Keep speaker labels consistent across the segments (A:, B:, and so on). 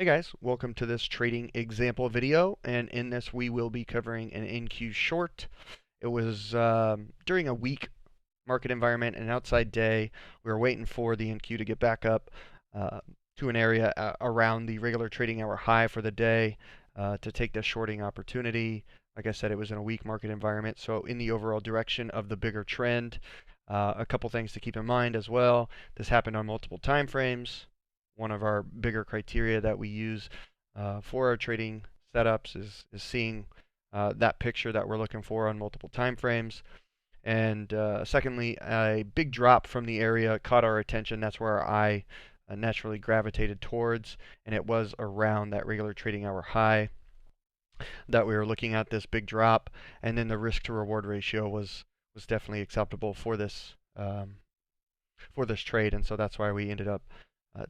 A: guys, welcome to this trading example video, and in this we will be covering an NQ short. It was during a weak market environment, an outside day. We were waiting for the NQ to get back up to an area around the regular trading hour high for the day to take the shorting opportunity. Like I said, it was in a weak market environment, so in the overall direction of the bigger trend. A couple things to keep in mind as well. This happened on multiple time frames. One of our bigger criteria that we use for our trading setups is seeing that picture that we're looking for on multiple time frames. And secondly, a big drop from the area caught our attention. That's where our eye naturally gravitated towards, and it was around that regular trading hour high that we were looking at, this big drop. And then the risk to reward ratio was definitely acceptable for this trade, and so that's why we ended up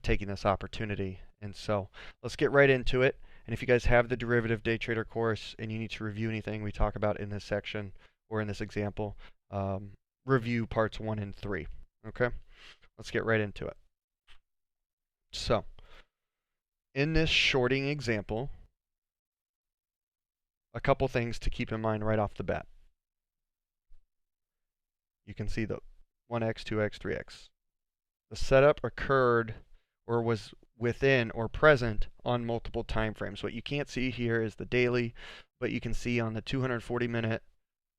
A: taking this opportunity. And so let's get right into it. And if you guys have the derivative day trader course and you need to review anything we talk about in this section or in this example, review parts 1 and 3. Okay, let's get right into it. So in this shorting example, a couple things to keep in mind right off the bat. You can see the 1x, 2x, 3x. The setup occurred or was within or present on multiple time frames. What you can't see here is the daily, but you can see on the 240 minute,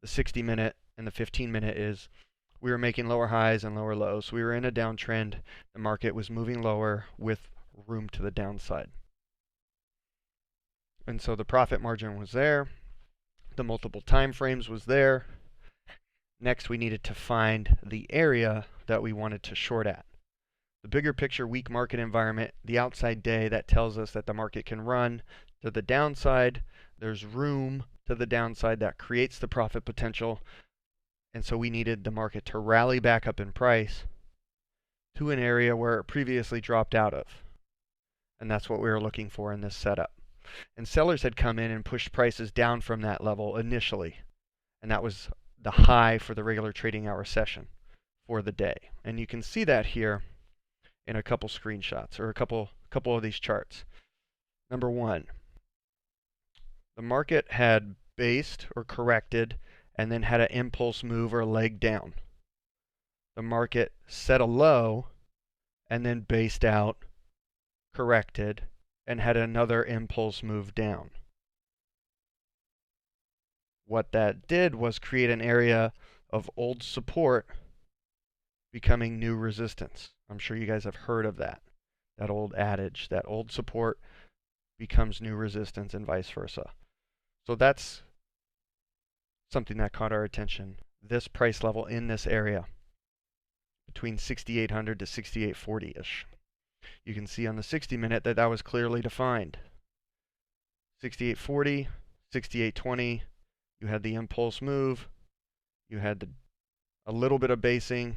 A: the 60 minute, and the 15 minute is we were making lower highs and lower lows. So we were in a downtrend. The market was moving lower with room to the downside. And so the profit margin was there. The multiple time frames was there. Next, we needed to find the area that we wanted to short at. The bigger picture weak market environment, the outside day, that tells us that the market can run to the downside. There's room to the downside that creates the profit potential. And so we needed the market to rally back up in price to an area where it previously dropped out of. And that's what we were looking for in this setup. And sellers had come in and pushed prices down from that level initially. And that was the high for the regular trading hour session for the day. And you can see that here in a couple screenshots or a couple of these charts. Number one, the market had based or corrected and then had an impulse move or leg down. The market set a low and then based out, corrected, and had another impulse move down. What that did was create an area of old support becoming new resistance. I'm sure you guys have heard of that old adage, that old support becomes new resistance and vice versa. So that's something that caught our attention. This price level in this area between 6,800 to 6,840-ish. You can see on the 60 minute that was clearly defined. 6,840, 6,820, you had the impulse move, you had a little bit of basing,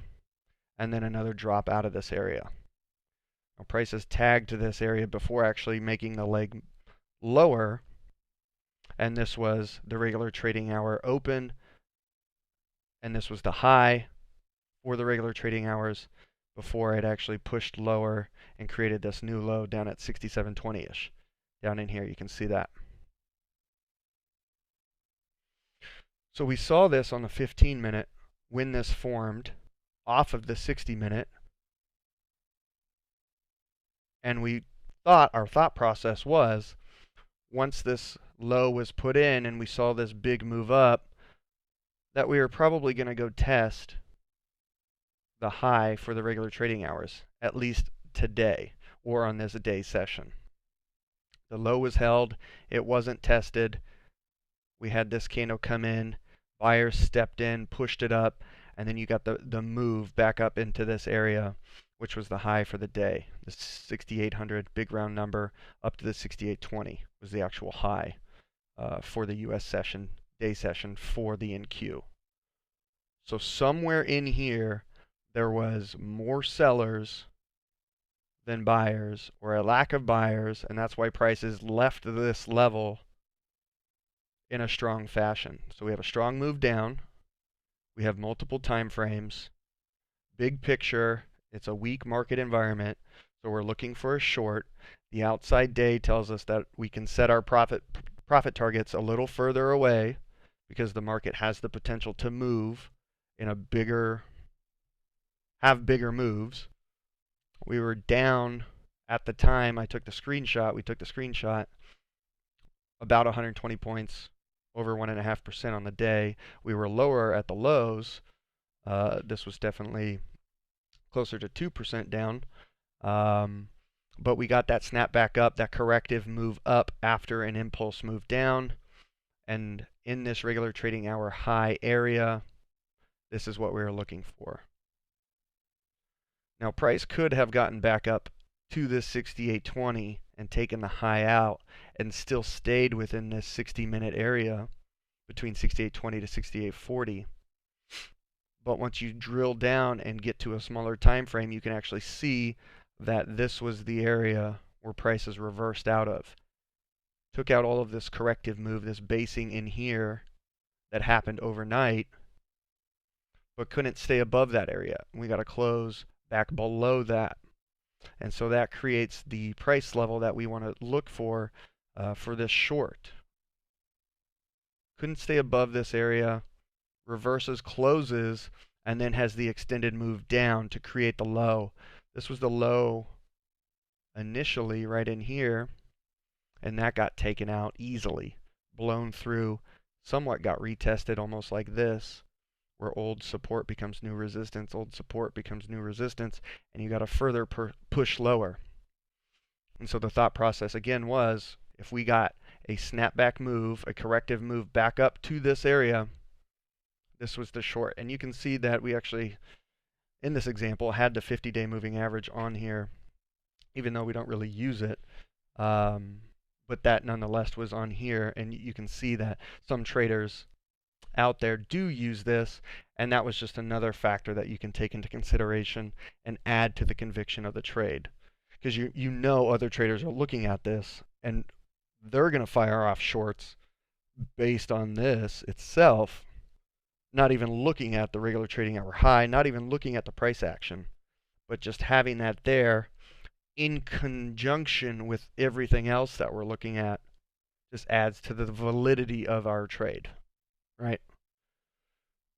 A: and then another drop out of this area. Now, prices tagged to this area before actually making the leg lower, and this was the regular trading hour open, and this was the high for the regular trading hours before it actually pushed lower and created this new low down at 67.20-ish. Down in here, you can see that. So we saw this on the 15 minute when this formed off of the 60 minute, and we thought, our thought process was, once this low was put in and we saw this big move up, that we were probably going to go test the high for the regular trading hours, at least today or on this day session. The low was held, it wasn't tested. We had this candle come in, buyers stepped in, pushed it up, and then you got the move back up into this area, which was the high for the day. The 6,800, big round number, up to the 6,820 was the actual high for the US session, day session for the NQ. So somewhere in here, there was more sellers than buyers, or a lack of buyers, and that's why prices left this level in a strong fashion. So we have a strong move down. We have multiple time frames. Big picture, it's a weak market environment, so we're looking for a short. The outside day tells us that we can set our profit targets a little further away because the market has the potential to move in a have bigger moves. We were down at the time we took the screenshot, about 120 points, over 1.5% on the day. We were lower at the lows. This was definitely closer to 2% down. But we got that snap back up, that corrective move up after an impulse move down. And in this regular trading hour high area, this is what we were looking for. Now, price could have gotten back up to this 68.20 and taken the high out and still stayed within this 60-minute area between 68.20 to 68.40. But once you drill down and get to a smaller time frame, you can actually see that this was the area where prices reversed out of. Took out all of this corrective move, this basing in here that happened overnight, but couldn't stay above that area. We got to close back below that. And so that creates the price level that we want to look for this short. Couldn't stay above this area, reverses, closes, and then has the extended move down to create the low. This was the low initially right in here, and that got taken out easily, blown through, somewhat got retested almost like this, where old support becomes new resistance, old support becomes new resistance, and you got to further push lower. And so the thought process again was, if we got a snapback move, a corrective move back up to this area, this was the short. And you can see that we actually, in this example, had the 50-day moving average on here, even though we don't really use it. But that nonetheless was on here, and you can see that some traders out there do use this, and that was just another factor that you can take into consideration and add to the conviction of the trade. Because you know other traders are looking at this, and they're going to fire off shorts based on this itself, not even looking at the regular trading hour high, not even looking at the price action, but just having that there in conjunction with everything else that we're looking at just adds to the validity of our trade, right?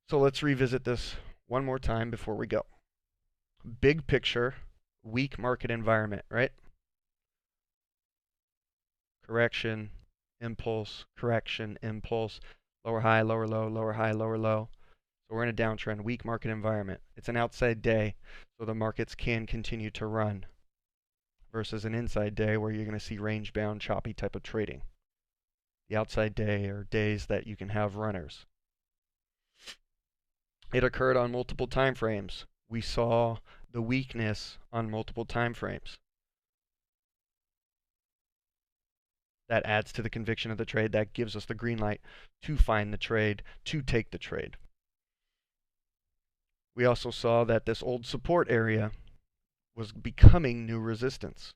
A: So let's revisit this one more time before we go. Big picture, weak market environment, right? Correction, impulse, correction, impulse, lower high, lower low, lower high, lower low. So we're in a downtrend, weak market environment. It's an outside day, so the markets can continue to run, versus an inside day where you're going to see range-bound, choppy type of trading. The outside day are days that you can have runners. It occurred on multiple time frames. We saw the weakness on multiple time frames. That adds to the conviction of the trade. That gives us the green light to find the trade, to take the trade. We also saw that this old support area was becoming new resistance.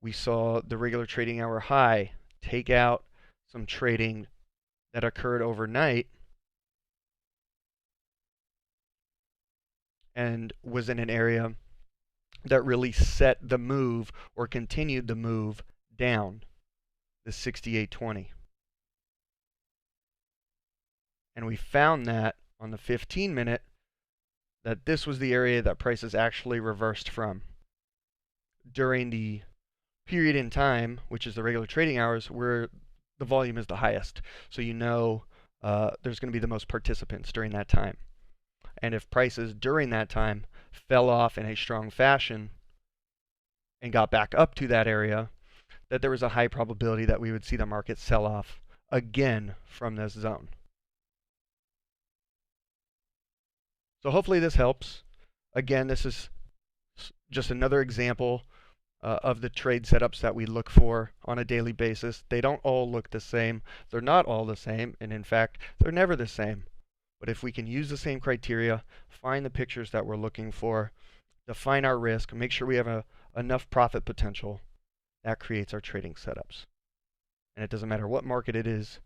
A: We saw the regular trading hour high take out some trading that occurred overnight and was in an area that really set the move or continued the move down, the 68.20. And we found that on the 15-minute that this was the area that prices actually reversed from during the period in time, which is the regular trading hours, where the volume is the highest. So you know there's going to be the most participants during that time. And if prices during that time fell off in a strong fashion and got back up to that area, that there was a high probability that we would see the market sell off again from this zone. So hopefully this helps. Again, this is just another example of the trade setups that we look for on a daily basis. They don't all look the same. They're not all the same, and in fact, they're never the same. But if we can use the same criteria, find the pictures that we're looking for, define our risk, make sure we have enough profit potential, that creates our trading setups. And it doesn't matter what market it is.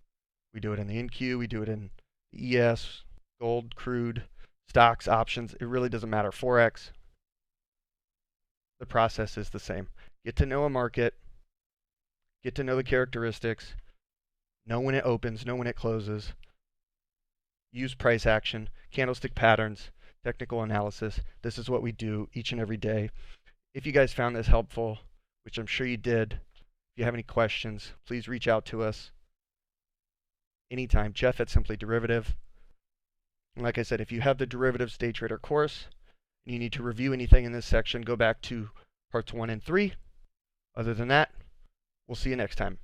A: We do it in the NQ, we do it in the ES, gold, crude, stocks, options. It really doesn't matter. Forex. the process is the same. Get to know a market, get to know the characteristics, know when it opens, know when it closes, use price action, candlestick patterns, technical analysis. This is what we do each and every day. If you guys found this helpful, which I'm sure you did, if you have any questions, please reach out to us anytime. Jeff at Simply Derivative. And like I said, if you have the Derivatives Day Trader course and you need to review anything in this section, go back to parts 1 and 3. Other than that, we'll see you next time.